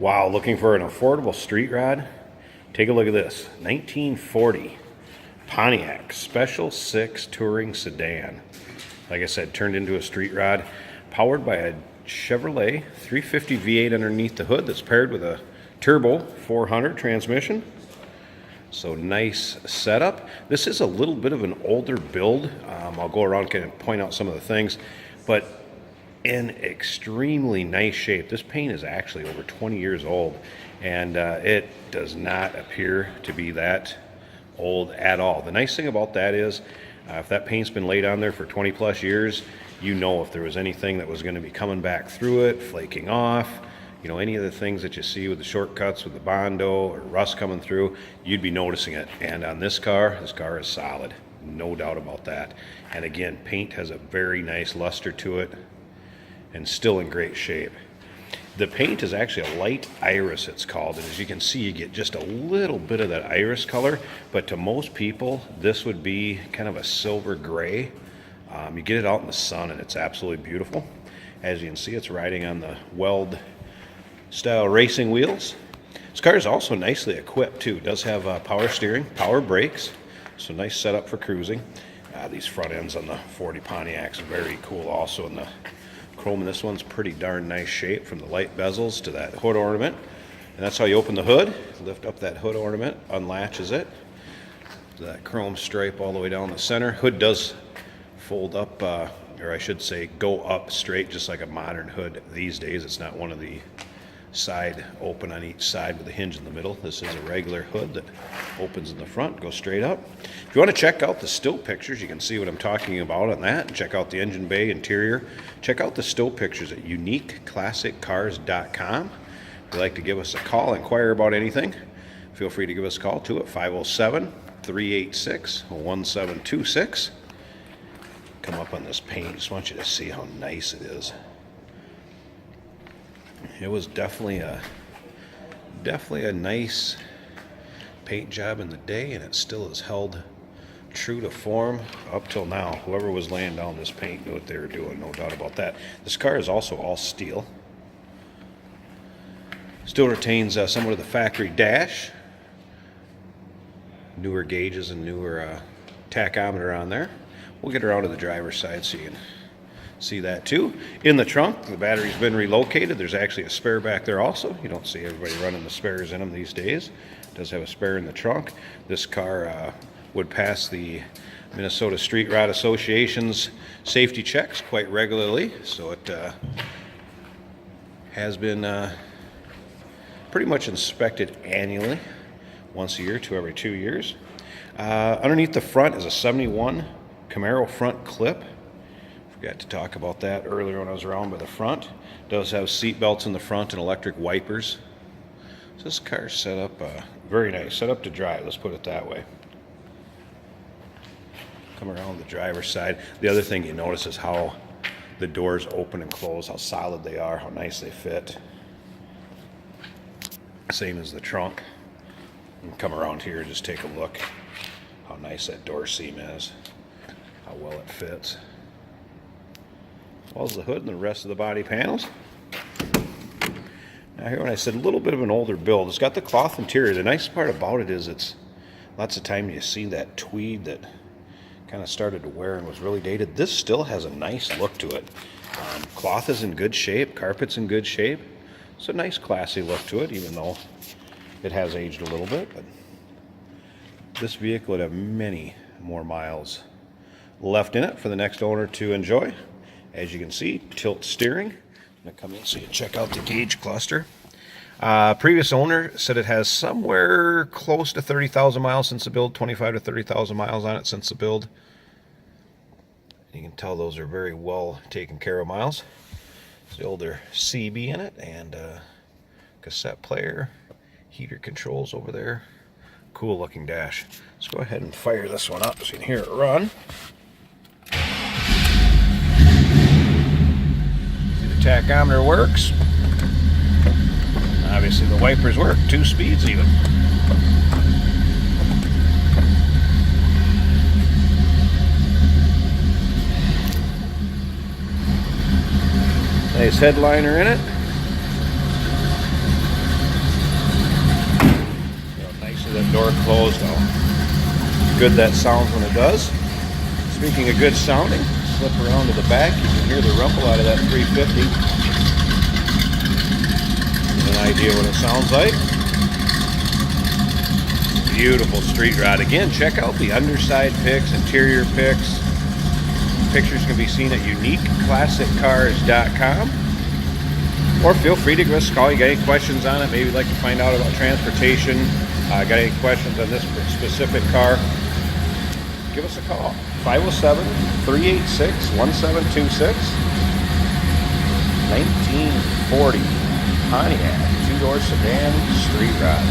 Wow, looking for an affordable street rod? Take a look at this. 1940 Pontiac Special 6 Touring Sedan. Like I said, turned into a street rod, powered by a Chevrolet 350 V8 underneath the hood that's paired with a turbo 400 transmission. So nice setup. This is a little bit of an older build. I'll go around and kind of point out some of the things, but in extremely nice shape. This paint is actually over 20 years old, and it does not appear to be that old at all. The nice thing about that is if that paint's been laid on there for 20 plus years, you know if there was anything that was going to be coming back through it, flaking off, you know, any of the things that you see with the shortcuts with the Bondo or rust coming through, you'd be noticing it. And on this car is solid, no doubt about that. And again, paint has a very nice luster to it and still in great shape. The paint is actually a light iris, it's called, and as you can see, you get just a little bit of that iris color, but to most people, this would be kind of a silver gray. You get it out in the sun and it's absolutely beautiful. As you can see, it's riding on the Weld style racing wheels. This car is also nicely equipped too. It does have power steering, power brakes, so nice setup for cruising. These front ends on the 40 Pontiacs are very cool also, in the chrome in this one's pretty darn nice shape, from the light bezels to that hood ornament. And that's how you open the hood. Lift up that hood ornament, unlatches it. That chrome stripe all the way down the center. Hood does fold up, or I should say go up straight, just like a modern hood these days. It's not one of the side open on each side with a hinge in the middle. This is a regular hood that opens in the front, goes straight up. If you want to check out the still pictures, you can see what I'm talking about on that. Check out the engine bay interior. Check out the still pictures at uniqueclassiccars.com. If you'd like to give us a call, inquire about anything, feel free to give us a call too at 507-386-1726. Come up on this paint. Just want you to see how nice it is. It was definitely a nice paint job in the day, and it still has held true to form up till now. Whoever was laying down this paint knew what they were doing, no doubt about that. This car is also all steel. Still retains somewhat of the factory dash. Newer gauges and newer tachometer on there. We'll get around to the driver's side so you can see that too. In the trunk, the battery's been relocated. There's actually a spare back there also. You don't see everybody running the spares in them these days. It does have a spare in the trunk. This car would pass the Minnesota Street Rod Association's safety checks quite regularly, so it has been pretty much inspected annually, once a year to every 2 years. Underneath the front is a 71 Camaro front clip. Forgot to talk about that earlier when I was around by the front. It does have seat belts in the front and electric wipers. So this car's set up very nice, set up to drive, let's put it that way. Come around the driver's side. The other thing you notice is how the doors open and close, how solid they are, how nice they fit. Same as the trunk. And come around here, just take a look how nice that door seam is, how well it fits. As well as the hood and the rest of the body panels. Now here, when I said a little bit of an older build, it's got the cloth interior. The nice part about it is it's lots of time you see that tweed that kind of started to wear and was really dated. This still has a nice look to it. Cloth is in good shape, carpet's in good shape. It's a nice classy look to it, even though it has aged a little bit. But this vehicle would have many more miles left in it for the next owner to enjoy. As you can see, tilt steering. I'm going to come in so you can check out the gauge cluster. Previous owner said it has somewhere close to 30,000 miles since the build, 25 to 30,000 miles on it since the build. You can tell those are very well taken care of miles. There's the older CB in it, and cassette player, heater controls over there. Cool looking dash. Let's go ahead and fire this one up so you can hear it run. Tachometer works. Obviously the wipers work, 2 speeds even. Nice headliner in it. that door closed, how good that sounds when it does. Speaking of good sounding, slip around to the back, you can hear the rumble out of that 350. Get an idea what it sounds like. Beautiful street rod. Again, check out the underside pics, interior pics. Pictures can be seen at uniqueclassiccars.com. Or feel free to give us a call. You got any questions on it? Maybe you'd like to find out about transportation. Got any questions on this specific car? Give us a call. 507-386-1726. 1940 Pontiac 2-door sedan street rod.